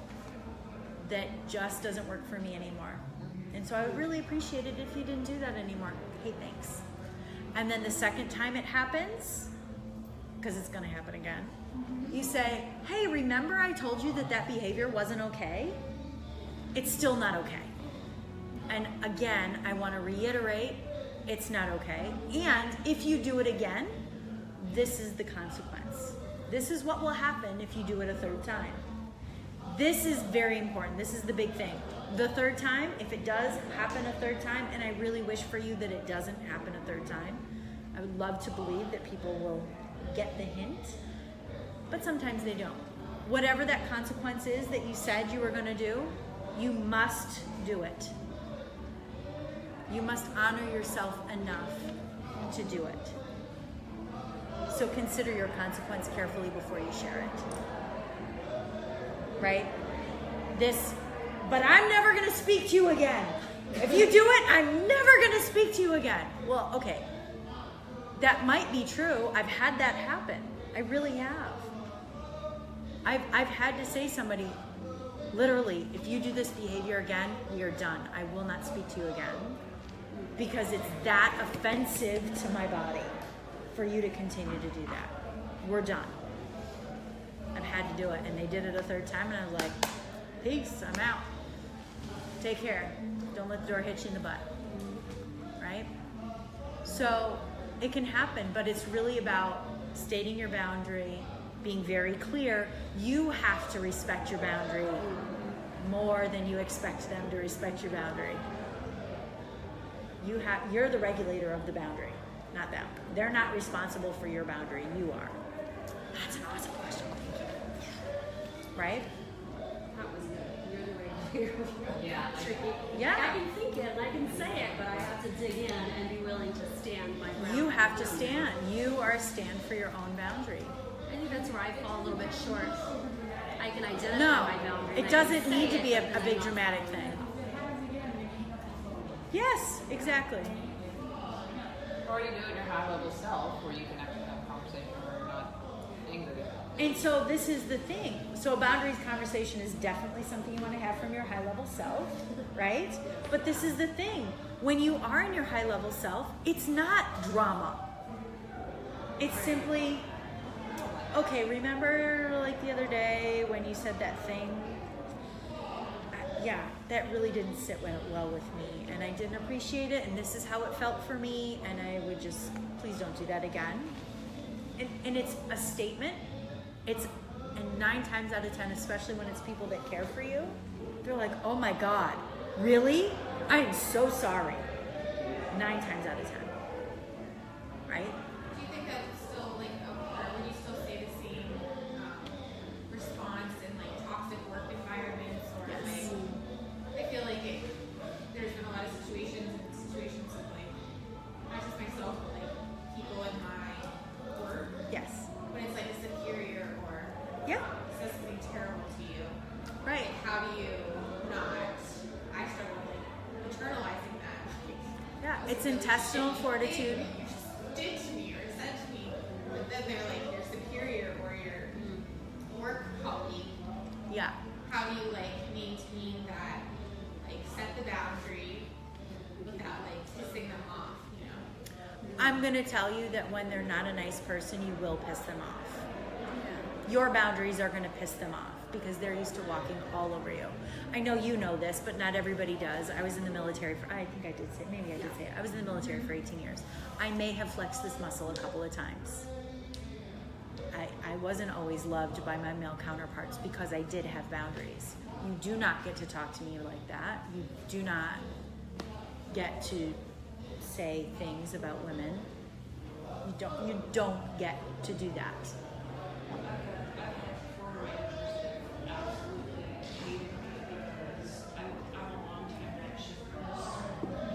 that just doesn't work for me anymore. And so I would really appreciate it if you didn't do that anymore. Hey, thanks. And then the second time it happens, because it's going to happen again, you say, hey, remember I told you that that behavior wasn't okay? It's still not okay. And again, I want to reiterate, it's not okay. And if you do it again, this is the consequence. This is what will happen if you do it a third time. This is very important. This is the big thing. The third time, if it does happen a third time, and I really wish for you that it doesn't happen a third time, I would love to believe that people will get the hint, but sometimes they don't. Whatever that consequence is that you said you were going to do, you must do it. You must honor yourself enough to do it. So consider your consequence carefully before you share it. Right? But I'm never going to speak to you again. If you do it, I'm never going to speak to you again. Well, okay. That might be true. I've had that happen. I really have. I've had to say to somebody, literally, if you do this behavior again, we are done. I will not speak to you again. Because it's that offensive to my body for you to continue to do that. We're done. I've had to do it. And they did it a third time, and I was like, peace, I'm out. Take care. Don't let the door hit you in the butt. Right? So it can happen, but it's really about stating your boundary, being very clear. You have to respect your boundary more than you expect them to respect your boundary. You're the regulator of the boundary, not them. They're not responsible for your boundary. You are. That's an awesome question. Right? That was good. You're the regulator. Yeah. Yeah. I can think it and I can say it, but I have to dig in and be willing to stand my ground. You have to stand. You are a stand for your own boundary. I think that's where I fall a little bit short. I can identify No, my boundary. it doesn't need to be a big dramatic thing. Yes, exactly. Or you do it in your high level self where you can actually have a conversation where you're not angry. And so this is the thing. So a boundaries conversation is definitely something you want to have from your high level self, right? But this is the thing. When you are in your high level self, it's not drama. It's simply, okay, remember like the other day when you said that thing? Yeah, that really didn't sit well with me, and I didn't appreciate it, and this is how it felt for me, and I would just, please don't do that again. And it's a statement. And 9 times out of 10, especially when it's people that care for you, they're like, oh my God, really? I am so sorry. 9 times out of 10, right? Do you think that's still like, or when you still say the same response in like toxic work environments, or Yes. like, I feel like there's been a lot of situations of like, not just myself, but like people in my It's intestinal fortitude. You just did to me or said to me, but then they're like your superior or your work colleague. Yeah. How do you like maintain that, like set the boundary without like pissing them off, you know? I'm going to tell you that when they're not a nice person, you will piss them off. Your boundaries are going to piss them off because they're used to walking all over you. I know you know this, but not everybody does. I was in the military for, I think I did say, maybe I did say it. I was in the military for 18 years. I may have flexed this muscle a couple of times. I wasn't always loved by my male counterparts because I did have boundaries. You do not get to talk to me like that. You do not get to say things about women. You don't get to do that. I've had former managers that absolutely hated me because I'm a long-time night shift nurse.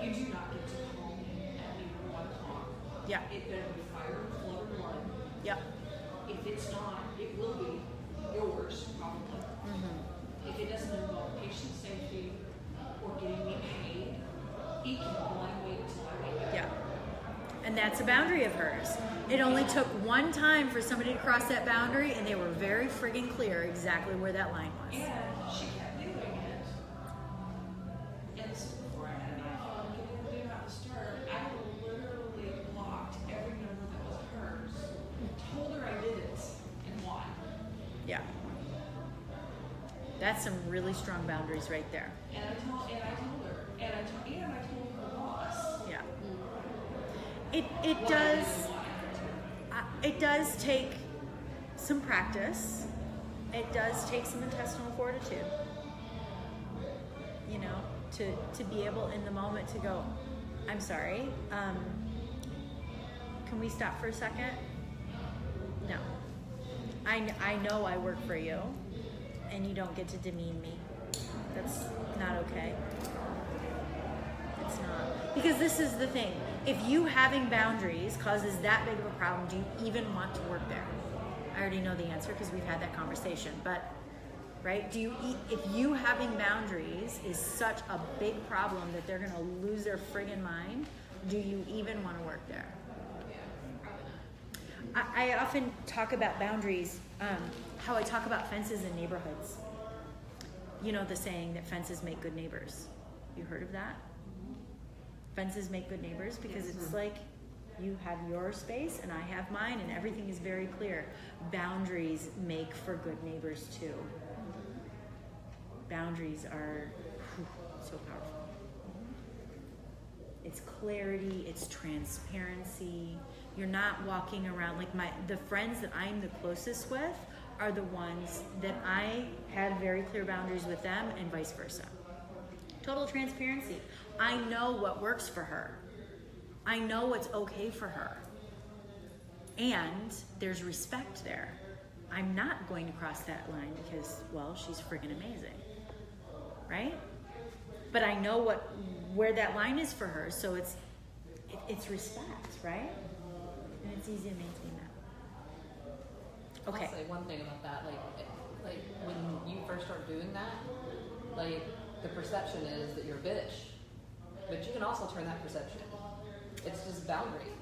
You do not get to call me at even 1 o'clock. Yeah. It better be fire, flood, or blood. Yep. If it's not, it will be yours, probably. If it doesn't involve patient safety or getting me paid, it can blind wait until I wake up. Yeah. And that's a boundary of hers. It only took one time for somebody to cross that boundary, and they were very friggin' clear exactly where that line was. And she kept doing it. And this is before I had an iPhone. Getting do not disturb. I literally blocked every number that was hers. Told her I did it and why. Yeah. That's some really strong boundaries right there. And I told her, and I told her boss. Yeah. It does take some practice. It does take some intestinal fortitude. You know, to be able in the moment to go, I'm sorry, can we stop for a second? No. I know I work for you, and you don't get to demean me. That's not okay. It's not. Because this is the thing. If you having boundaries causes that big of a problem, do you even want to work there? I already know the answer because we've had that conversation. But, right? If you having boundaries is such a big problem that they're going to lose their friggin' mind, do you even want to work there? I often talk about boundaries, how I talk about fences in neighborhoods. You know the saying that fences make good neighbors. You heard of that? Fences make good neighbors because it's like you have your space and I have mine and everything is very clear. Boundaries make for good neighbors too. Boundaries are so powerful. It's clarity, it's transparency. You're not walking around like the friends that I'm the closest with are the ones that I had very clear boundaries with them and vice versa. Total transparency. I know what works for her. I know what's okay for her. And there's respect there. I'm not going to cross that line because, well, she's friggin' amazing. Right? But I know where that line is for her, so it's respect, right? And it's easy to maintain that. Okay. I'll say one thing about that, like when you first start doing that, like the perception is that you're a bitch, but you can also turn that perception. It's just boundaries.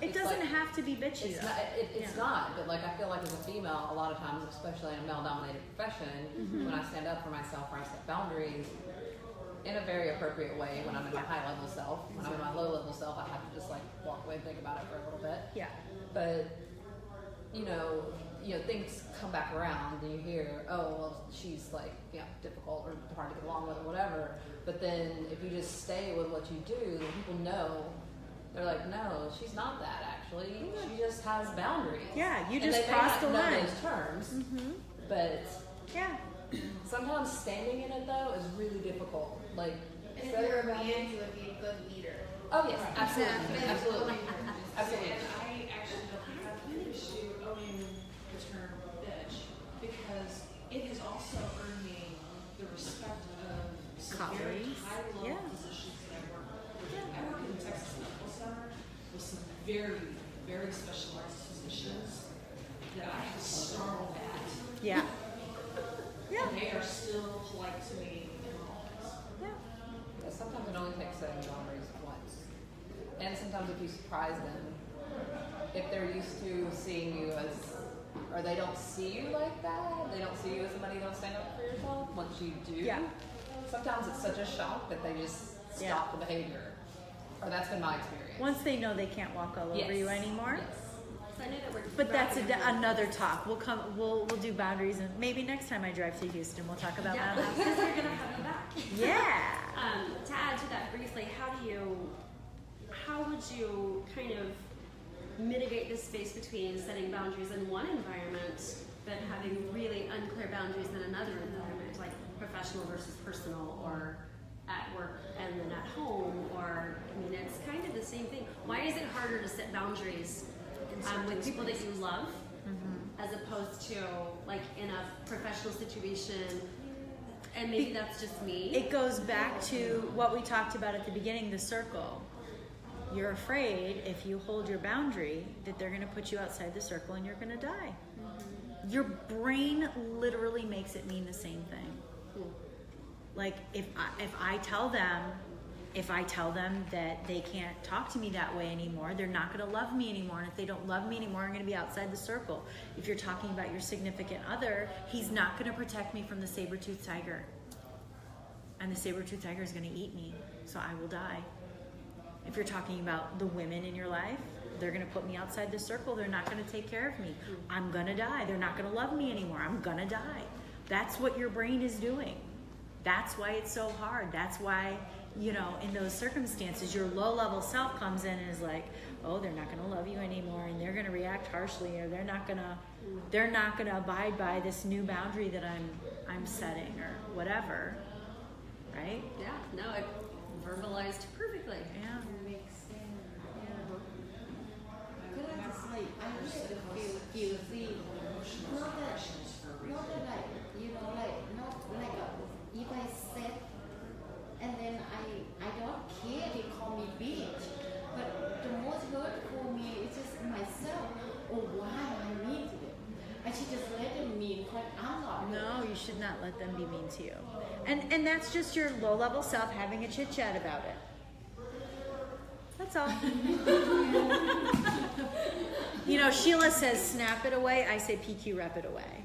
It doesn't have to be bitchy. It's not, but like I feel like as a female, a lot of times, especially in a male-dominated profession, when I stand up for myself or I set boundaries in a very appropriate way, when I'm in my high-level self, when I'm in my low-level self, I have to just like walk away and think about it for a little bit. Yeah. But you know, things come back around, and you hear, oh, well, she's like, difficult or hard to get along with or whatever. But then if you just stay with what you do, then people know. They're like, no, she's not that actually. She just has boundaries. Yeah, you just crossed the line. And they may not know those terms, but yeah. Sometimes standing in it though is really difficult. Like, And if you're a man, you would be a good leader. oh yes, absolutely, absolutely, absolutely. And I actually don't have an issue owning the term bitch because it has also earned me the respect of some very Colleagues. high-level Yeah. positions that I work with. I work in the Texas Medical Center with some very, very specialized physicians that I have snarled at. Yeah. Yeah. And they are still polite to me in all this. Yeah. Yeah, sometimes it only takes setting boundaries once. And sometimes if you surprise them, if they're used to seeing you as, or they don't see you like that, they don't see you as somebody that'll stand up for yourself, once you do, sometimes it's such a shock that they just stop the behavior. Or that's been my experience. Once they know they can't walk all over you anymore. Yes. So I know that we're But that's another talk. We'll do boundaries, and maybe next time I drive to Houston, we'll talk about boundaries. because we're gonna have you back. Yeah. To add to that briefly, how would you kind of mitigate the space between setting boundaries in one environment but having really unclear boundaries in another environment, like professional versus personal, or at work and then at home, or I mean, it's kind of the same thing. Why is it harder to set boundaries with people that you love, as opposed to like in a professional situation? And maybe that's just me. It goes back to what we talked about at the beginning, the circle. You're afraid if you hold your boundary that they're going to put you outside the circle and you're going to die. Your brain literally makes it mean the same thing. Like if I tell them that they can't talk to me that way anymore, they're not going to love me anymore. And if they don't love me anymore, I'm going to be outside the circle. If you're talking about your significant other, he's not going to protect me from the saber-toothed tiger. And the saber-toothed tiger is going to eat me, so I will die. If you're talking about the women in your life, they're going to put me outside the circle. They're not going to take care of me. I'm going to die. They're not going to love me anymore. I'm going to die. That's what your brain is doing. That's why it's so hard. That's why, in those circumstances, your low-level self comes in and is like, oh, they're not going to love you anymore, and they're going to react harshly, or they're not going to abide by this new boundary that I'm setting, or whatever. Right? Yeah. No, it verbalized perfectly. Yeah. I used to feel guilty. Not that if I said, and then I don't care, they call me bitch. But the most hurtful me is just myself. Oh, why I mean to them? I should just let them mean, but I'm not. No, you should not let them be mean to you. And that's just your low-level self having a chit-chat about it. That's all. Sheila says snap it away. I say PQ rep it away.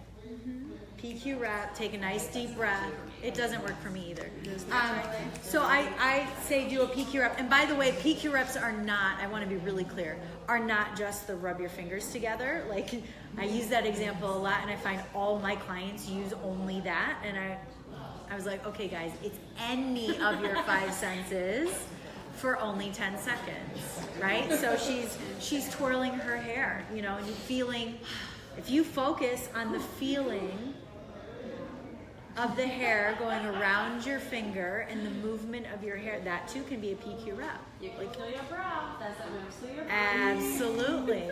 PQ rep, take a nice deep breath. It doesn't work for me either. So I say do a PQ rep. And by the way, PQ reps are not, I want to be really clear, are not just the rub your fingers together. Like, I use that example a lot, and I find all my clients use only that. And I was like, okay, guys, it's any of your 5 senses for only 10 seconds, right? So she's twirling her hair, and you're feeling, if you focus on the feeling of the hair going around your finger and the movement of your hair, that too can be a PQ rep. You can feel your breath. That's what moves through your Absolutely.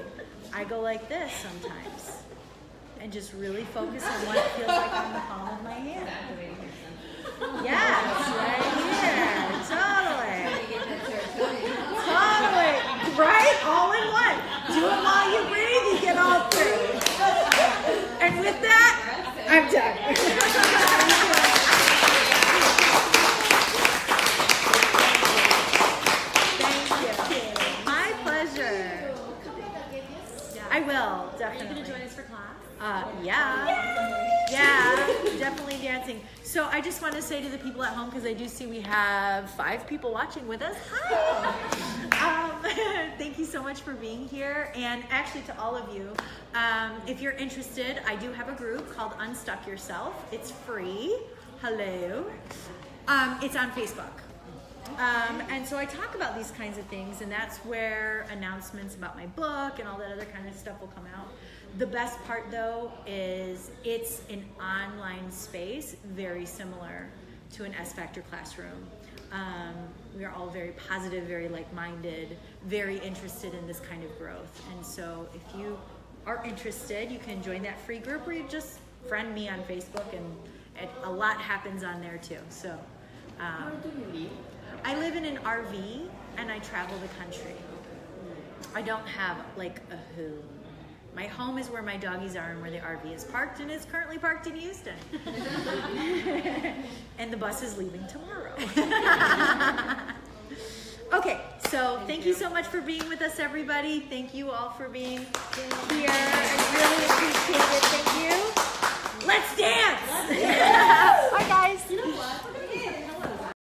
I go like this sometimes and just really focus on what it feels like on the palm of my hand. Yes, right here. Totally. Right? All in one. Do it while you breathe, you get all through. And with that, I'm done. Thank you. My pleasure. I will, definitely. Are you going to join us for class? Yeah, definitely dancing. So I just want to say to the people at home, because I do see we have 5 people watching with us. Hi! Thank you so much for being here. And actually to all of you, if you're interested, I do have a group called Unstuck Yourself. It's free. Hello. It's on Facebook. And so I talk about these kinds of things, and that's where announcements about my book and all that other kind of stuff will come out. The best part, though, is it's an online space, very similar to an S-Factor classroom. We are all very positive, very like-minded, very interested in this kind of growth. And so if you are interested, you can join that free group, or you just friend me on Facebook, and a lot happens on there, too. So Where do you live? I live in an RV, and I travel the country. I don't have, like, a home. My home is where my doggies are and where the RV is parked, and is currently parked in Houston. And the bus is leaving tomorrow. Okay, So thank you so much for being with us, everybody. Thank you all for being here.